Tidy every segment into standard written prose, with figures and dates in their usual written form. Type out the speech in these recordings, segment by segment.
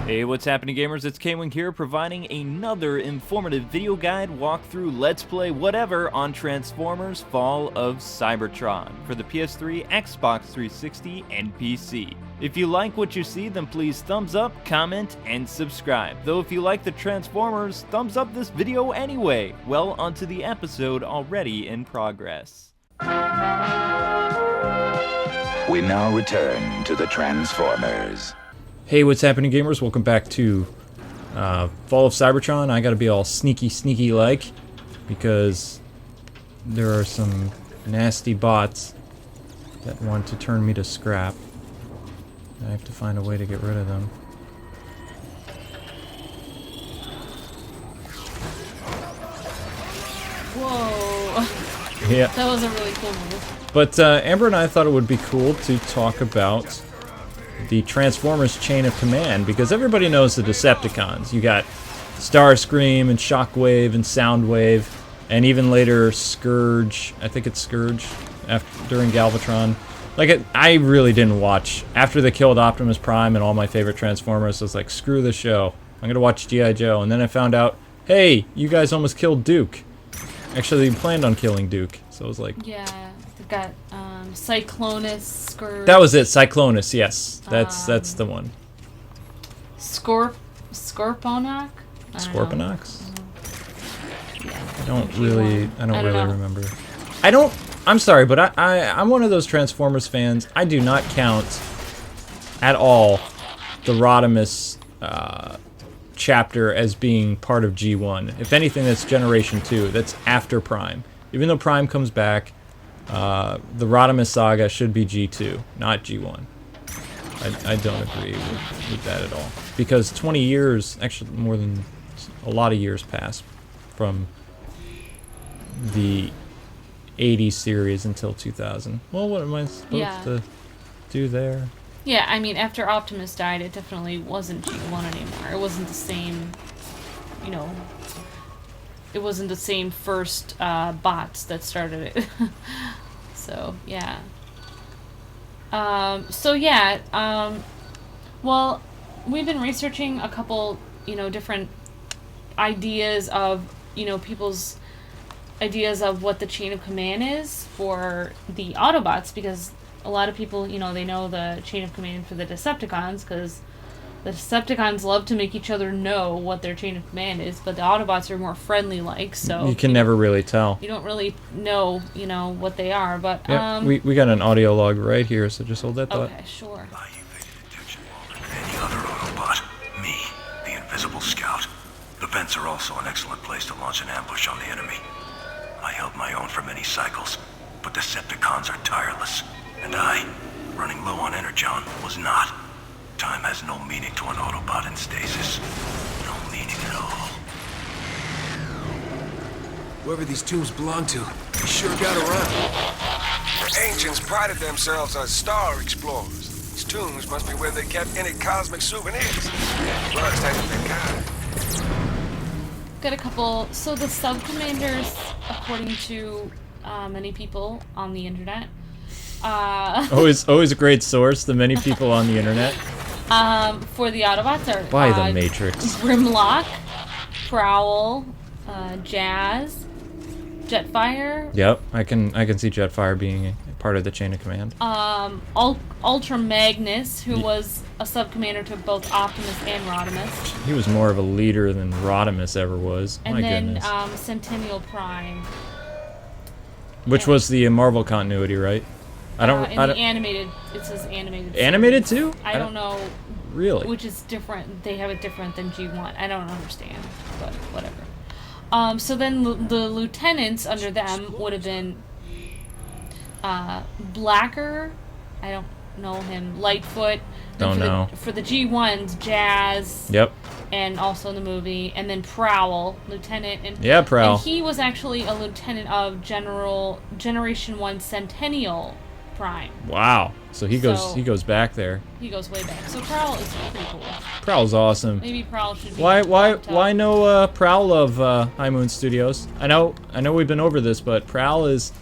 Hey, what's happening, gamers? It's Kwing here, providing another informative video guide, walkthrough, let's play, whatever, on Transformers Fall of Cybertron for the PS3, Xbox 360, and PC. If you like what you see, then please thumbs up, comment, and subscribe. Though if you like the Transformers, thumbs up this video anyway. Well, onto the episode already in progress. We now return to the Transformers. Hey, what's happening, gamers? Welcome back to Fall of Cybertron. I gotta be all sneaky-like, because there are some nasty bots that want to turn me to scrap. I have to find a way to get rid of them. Whoa. Yeah. That was a really cool move. But Amber and I thought it would be cool to talk about the Transformers chain of command, because everybody knows the Decepticons. You got Starscream and Shockwave and Soundwave, and even later Scourge. I think it's Scourge during Galvatron. Like, I really didn't watch. After they killed Optimus Prime and all my favorite Transformers, I was like, screw the show. I'm gonna watch G.I. Joe. And then I found out, hey, you guys almost killed Duke. Actually, you planned on killing Duke. So I was like... Yeah, they got Cyclonus, Scourge. That was it, Cyclonus, yes. That's the one. Scorponok? Scorponox? Yeah. I don't really remember. I'm sorry, but I'm one of those Transformers fans. I do not count at all the Rodimus chapter as being part of G1. If anything, that's Generation 2. That's after Prime. Even though Prime comes back, the Rodimus saga should be G2, not G1. I don't agree with that at all. Because 20 years, actually more than a lot of years passed from the 80s series until 2000. Well, what am I supposed to do there? Yeah, I mean, after Optimus died, it definitely wasn't G1 anymore. It wasn't the same, you know, it wasn't the same first bots that started it. So, yeah. Well, we've been researching a couple, different ideas of, people's ideas of what the chain of command is for the Autobots, because a lot of people, they know the chain of command for the Decepticons, because the Decepticons love to make each other know what their chain of command is, but the Autobots are more friendly-like, so... You can never really tell. You don't really know, what they are, but... Yeah, we got an audio log right here, so just hold that thought. Okay, sure. I evaded detection longer than any other Autobot. Me, the Invisible Scout. The vents are also an excellent place to launch an ambush on the enemy. I held my own for many cycles, but Decepticons are tireless. And I, running low on energon, was not. Time has no meaning to an Autobot in stasis. No meaning at all. Whoever these tombs belong to, they sure got around. Ancients prided themselves as star explorers. These tombs must be where they kept any cosmic souvenirs. Must have been kind. Got a couple. So the sub-commanders, according to many people on the internet, always a great source. The many people on the internet. For the Autobots are by the Matrix. Grimlock, Prowl, Jazz, Jetfire. Yep, I can see Jetfire being a part of the chain of command. Ultra Magnus, who was a sub-commander to both Optimus and Rodimus. He was more of a leader than Rodimus ever was. And My then goodness. Centennial Prime, Which was the Marvel continuity, right? in the animated, it says animated. Animated too? I don't know. Really? Which is different. They have it different than G1. I don't understand, but whatever. So then the lieutenants under them would have been Blacker. I don't know him. Lightfoot. Don't know. For the G1s, Jazz. Yep. And also in the movie, and then Prowl, Lieutenant. And, yeah, Prowl. And he was actually a lieutenant of Generation 1 Centennial Prime. Wow. So he goes back there. He goes way back. So Prowl is pretty cool. Prowl's awesome. Maybe Prowl should be. Why no Prowl of High Moon Studios? I know we've been over this, but Prowl is,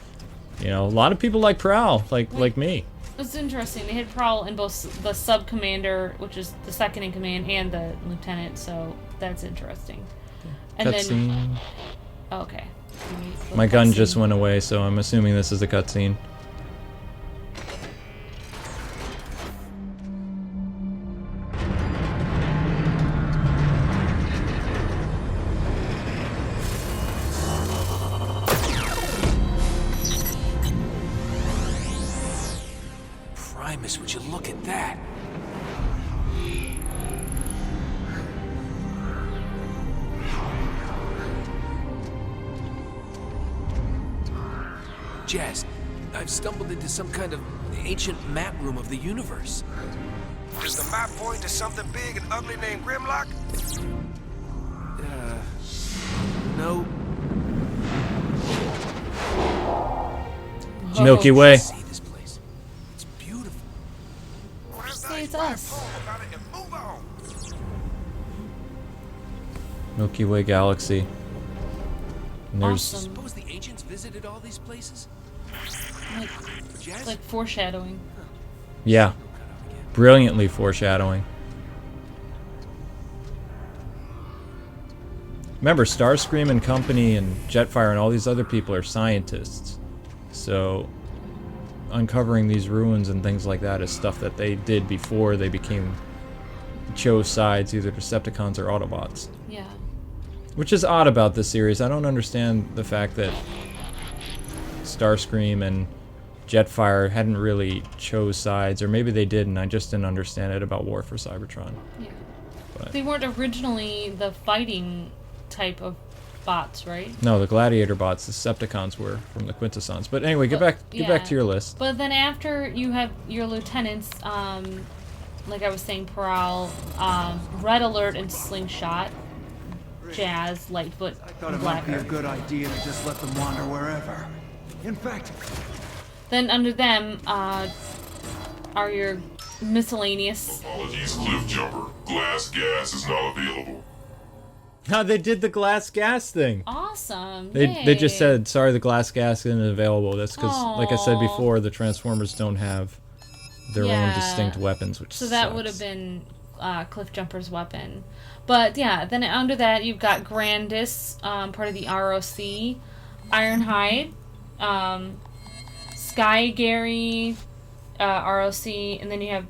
a lot of people like Prowl, like me. It's interesting. They had Prowl in both the sub commander, which is the second in command, and the lieutenant. So that's interesting. And Cutscene. then, okay. My gun just went away, so I'm assuming this is a cutscene. Primus, would you look at that? Jazz, I've stumbled into some kind of ancient map room of the universe. Does the map point to something big and ugly named Grimlock? No. Milky Way. See this place. It's beautiful. Say it's us. About it and move on. Milky Way galaxy. And there's Awesome. Suppose the ancients visited all these places? Like, Jazz? like foreshadowing. yeah, brilliantly foreshadowing. Remember, Starscream and company and Jetfire and all these other people are scientists. So uncovering these ruins and things like that is stuff that they did before they chose sides, either Decepticons or Autobots. Yeah. Which is odd about this series. I don't understand the fact that Starscream and Jetfire hadn't really chose sides, or maybe they did and I just didn't understand it about War for Cybertron. Yeah. But They weren't originally the fighting type of bots, right? no, the Gladiator bots, the Decepticons were from the Quintessons. But anyway, get back to your list. But then after you have your lieutenants, like I was saying, Prowl, Red Alert and Slingshot, Jazz, Lightfoot, I thought and it might be a Blacker. good idea to just let them wander wherever. In fact, Then under them are your miscellaneous. Apologies, Cliffjumper. Glass gas is not available. How they did the glass gas thing. Awesome. They just Yay. said, sorry, the glass gas isn't available. That's because, like I said Aw. before, the Transformers don't have their own Yeah. distinct weapons, which So that sucks. would have been Cliffjumper's weapon. But yeah, then under that you've got Grandis, part of the ROC, Ironhide, Sky Gary, ROC, and then you have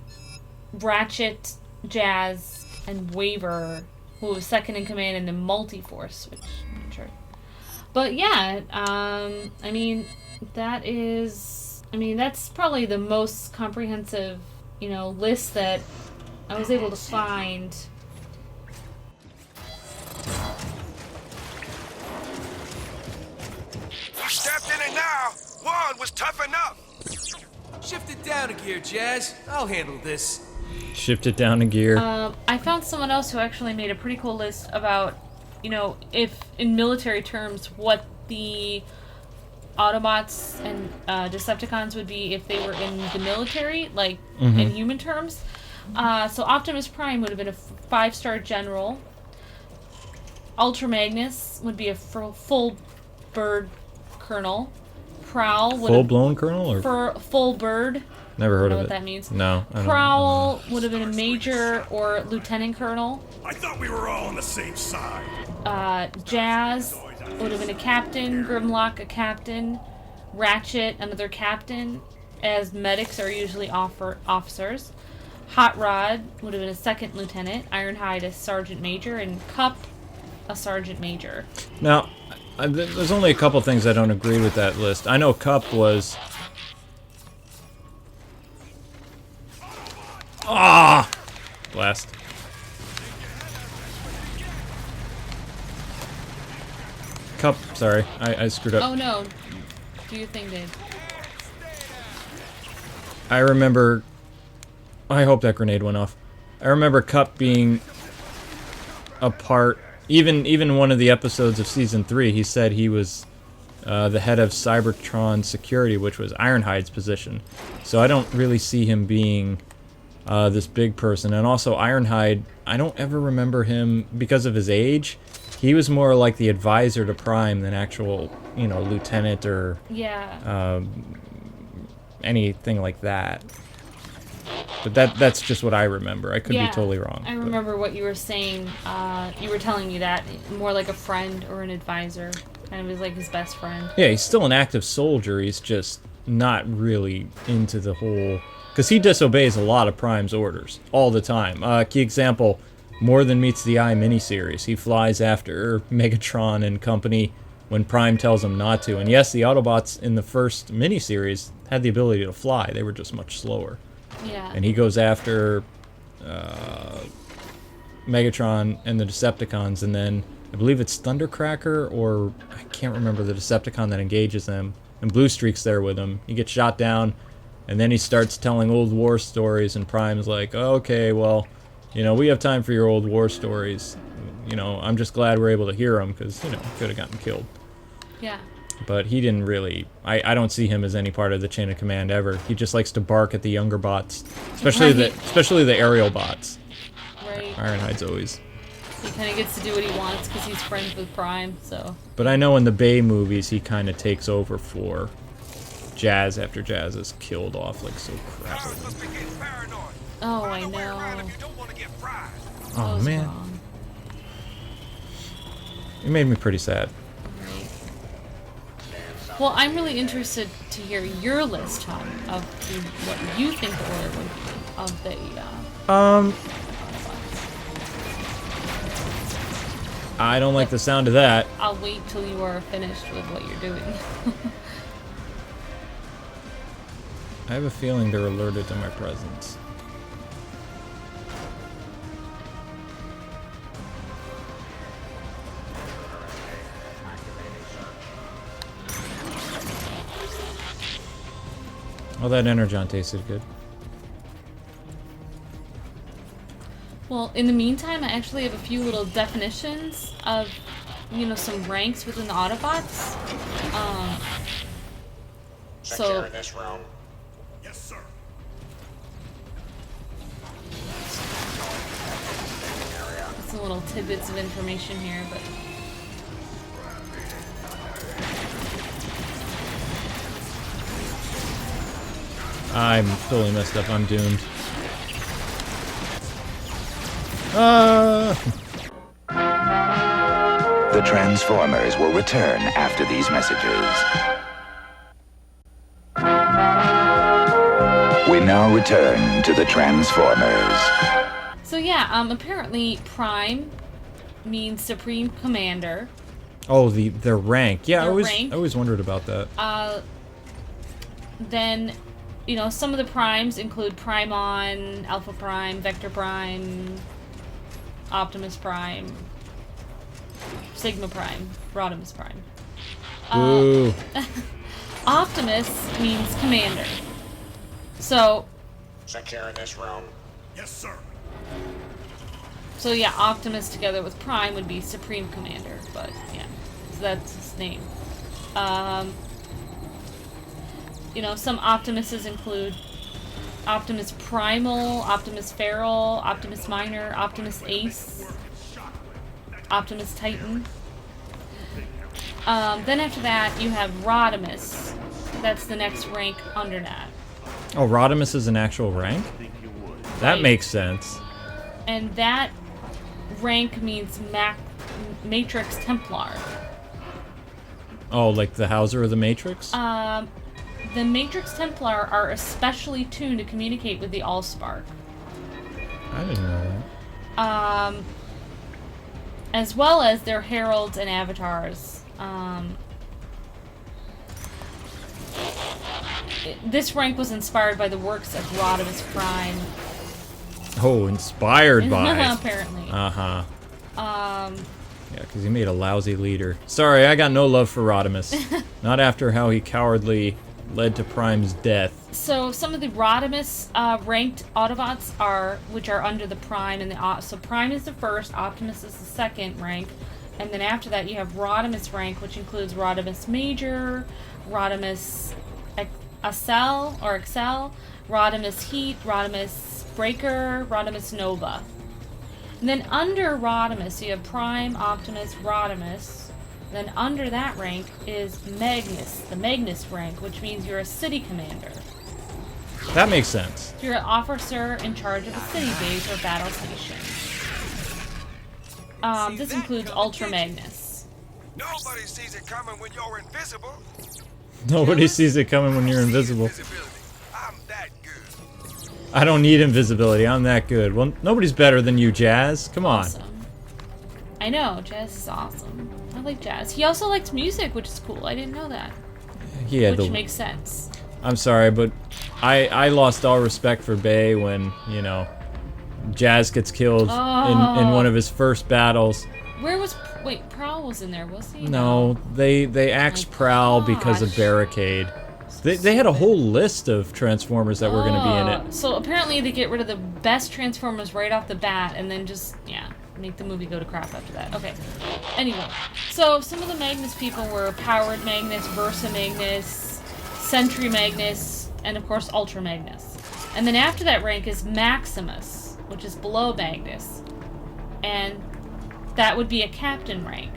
Ratchet, Jazz, and Waver, who was second in command in the Multiforce, which I'm not sure. But yeah, I mean, that's probably the most comprehensive, list that I was able to find. You stepped in it now. One was tough enough. Shift it down a gear, Jazz. I'll handle this. Shift it down a gear. I found someone else who actually made a pretty cool list about, if in military terms, what the Autobots and Decepticons would be if they were in the military, like in human terms. So Optimus Prime would have been a 5-star general. Ultra Magnus would be a full bird colonel. Prowl would Full-blown colonel? Or for full bird. never heard know of what it. that means. No. I don't Prowl would have been a major or lieutenant colonel. I thought we were all on the same side. Jazz would have been a captain. Grimlock, a captain. Ratchet, another captain. As medics are usually officers. Hot Rod would have been a second lieutenant. Ironhide, a sergeant major. And Cup, a sergeant major. Now, there's only a couple things I don't agree with that list. I know Cup was... Blast. Cup, sorry. I screwed up. Oh no. Do your thing, Dave. I remember... I hope that grenade went off. I remember Cup being a part... Even one of the episodes of Season 3, he said he was the head of Cybertron security, which was Ironhide's position. So I don't really see him being this big person. And also Ironhide, I don't ever remember him, because of his age, he was more like the advisor to Prime than actual, lieutenant or... Yeah. anything like that. But that's just what I remember. I could be totally wrong. I remember what you were saying. You were telling me that more like a friend or an advisor, kind of is like his best friend. Yeah, he's still an active soldier. He's just not really into the whole, because he disobeys a lot of Prime's orders all the time. Key example: More Than Meets the Eye miniseries. He flies after Megatron and company when Prime tells him not to. And yes, the Autobots in the first miniseries had the ability to fly. They were just much slower. Yeah. And he goes after Megatron and the Decepticons, and then I believe it's Thundercracker, or I can't remember the Decepticon that engages them, and Blue Streak's there with him. He gets shot down, and then he starts telling old war stories, and Prime's like, oh, okay, well, you know, we have time for your old war stories. You know, I'm just glad we're able to hear them, because, you know, could have gotten killed. Yeah. But he didn't really, I don't see him as any part of the chain of command ever. He just likes to bark at the younger bots, especially the aerial bots. Right. Ironhide's always. He kind of gets to do what he wants because he's friends with Prime, so. But I know in the Bay movies he kind of takes over for Jazz after Jazz is killed off like so crappily. Oh, I know. Oh man. Wrong. It made me pretty sad. Well, I'm really interested to hear your list, Tom, of what you think the order would be of the. I don't like the sound of that. I'll wait till you are finished with what you're doing. I have a feeling they're alerted to my presence. Oh, that Energon tasted good. Well, in the meantime, I actually have a few little definitions of, you know, some ranks within the Autobots. So. This room. Yes, sir. Some little tidbits of information here, but. I'm totally messed up. I'm doomed. The Transformers will return after these messages. We now return to the Transformers. So yeah, apparently Prime means Supreme Commander. Oh, their rank. Yeah, Their I rank. always wondered about that. Then, you know, some of the primes include Primon, Alpha Prime, Vector Prime, Optimus Prime, Sigma Prime, Rodimus Prime. Ooh. Optimus means commander. So. Secure this room. Yes, sir. So yeah, Optimus together with Prime would be Supreme Commander, but yeah, so that's his name. You know, some Optimuses include Optimus Primal, Optimus Feral, Optimus Minor, Optimus Ace, Optimus Titan. Then after that, you have Rodimus. That's the next rank under that. Oh, Rodimus is an actual rank? That Right. makes sense. And that rank means Matrix Templar. Oh, like the Hauser of the Matrix? The Matrix Templar are especially tuned to communicate with the Allspark. I didn't know that. As well as their heralds and avatars. This rank was inspired by the works of Rodimus Prime. Oh, inspired by. Apparently. Uh-huh. Yeah, because he made a lousy leader. Sorry, I got no love for Rodimus. Not after how he cowardly led to Prime's death. So some of the Rodimus ranked Autobots which are under the Prime and the so Prime is the first, Optimus is the second rank, and then after that you have Rodimus rank, which includes Rodimus Major, Rodimus Excel, Rodimus Heat, Rodimus Breaker, Rodimus Nova. And then under Rodimus you have Prime, Optimus, Rodimus. Then under that rank is Magnus, the Magnus rank, which means you're a city commander. That makes sense. You're an officer in charge of a city base or battle station. This includes Ultra Magnus. Nobody sees it coming when you're invisible. Nobody sees it coming when you're invisible. I'm that good. I don't need invisibility. I'm that good. Well, nobody's better than you, Jazz. Come on. Awesome. I know, Jazz is awesome. I like Jazz. He also likes music, which is cool. I didn't know that. Which makes sense. I'm sorry, but I lost all respect for Bay when, you know, Jazz gets killed in one of his first battles. Where was... Wait, Prowl was in there, was he? No, they axed Prowl because of Barricade. They had a whole list of Transformers that were going to be in it. So apparently they get rid of the best Transformers right off the bat and then just, yeah, make the movie go to crap after that. Okay. Anyway, so some of the Magnus people were Powered Magnus, Versa Magnus, Sentry Magnus, and of course Ultra Magnus. And then after that rank is Maximus, which is below Magnus. And that would be a captain rank.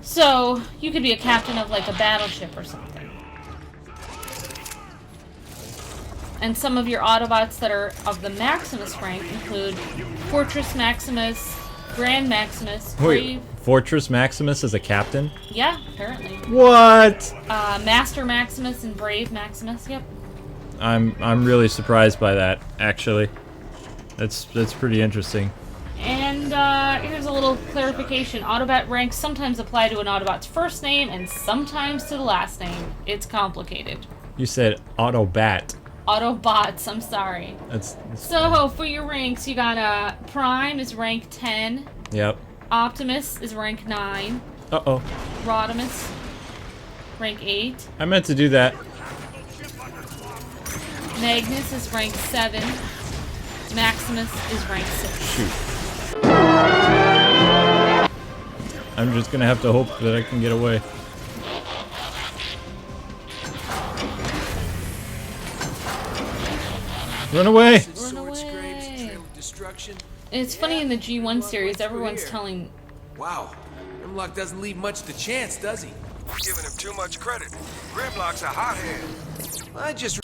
So, you could be a captain of like a battleship or something. And some of your Autobots that are of the Maximus rank include Fortress Maximus, Grand Maximus, Brave... Wait, Fortress Maximus is a captain? Yeah, apparently. What? Master Maximus and Brave Maximus, yep. I'm really surprised by that, actually. That's pretty interesting. And here's a little clarification. Autobot ranks sometimes apply to an Autobot's first name and sometimes to the last name. It's complicated. You said Autobat. Autobots, I'm sorry. That's so for your ranks, you got Prime is rank 10. Yep. Optimus is rank 9. Uh-oh. Rodimus, rank 8. I meant to do that. Magnus is rank 7. Maximus is rank 6. Shoot. I'm just gonna have to hope that I can get away. Run away! Run away! It's funny in the G1 series, everyone's telling... Wow, Grimlock doesn't leave much to chance, does he? Giving him too much credit. Grimlock's a hothead. I just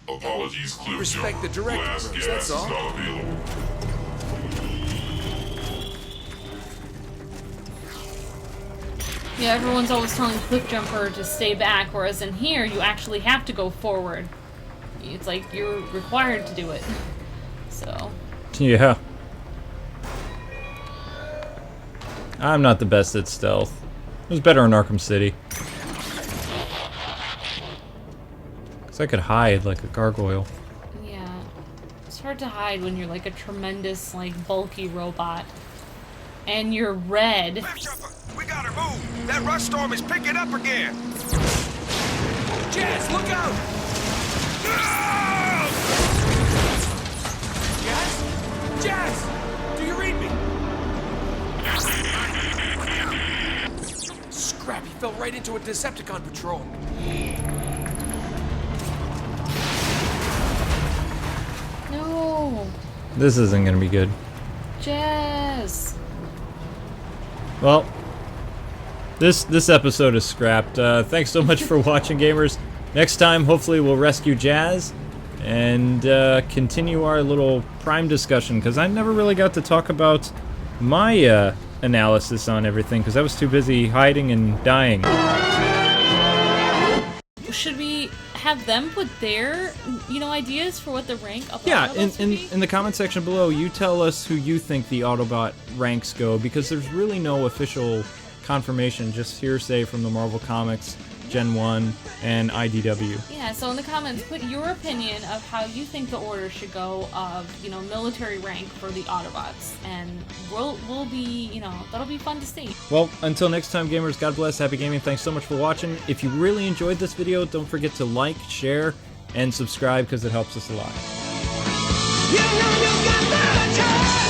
Apologies, Cliffjumper. respect the director Glass first, gas that's is all. not available. Yeah, everyone's always telling Cliffjumper to stay back, whereas in here, you actually have to go forward. It's like you're required to do it. So... Yeah. I'm not the best at stealth. It was better in Arkham City. Because I could hide like a gargoyle. Yeah. It's hard to hide when you're like a tremendous, like, bulky robot. And you're red. Cliffjumper, we gotta move. That rust storm is picking up again. Jazz, look out! Jazz? Jazz! Do you read me? Scrap, he fell right into a Decepticon patrol. No. This isn't gonna be good. Jazz. Well, this episode is scrapped. Thanks so much for watching, gamers. Next time, hopefully, we'll rescue Jazz and continue our little Prime discussion, because I never really got to talk about my analysis on everything, because I was too busy hiding and dying. Should we have them put their, ideas for what the rank of the Yeah, Autobots would be? in the comment section below, you tell us who you think the Autobot ranks go, because there's really no official confirmation, just hearsay from the Marvel Comics, Gen 1, and IDW. Yeah, so in the comments, put your opinion of how you think the order should go of, military rank for the Autobots. And we'll be, that'll be fun to see. Well, until next time, gamers, God bless, happy gaming, thanks so much for watching. If you really enjoyed this video, don't forget to like, share, and subscribe, because it helps us a lot. You know you got the time.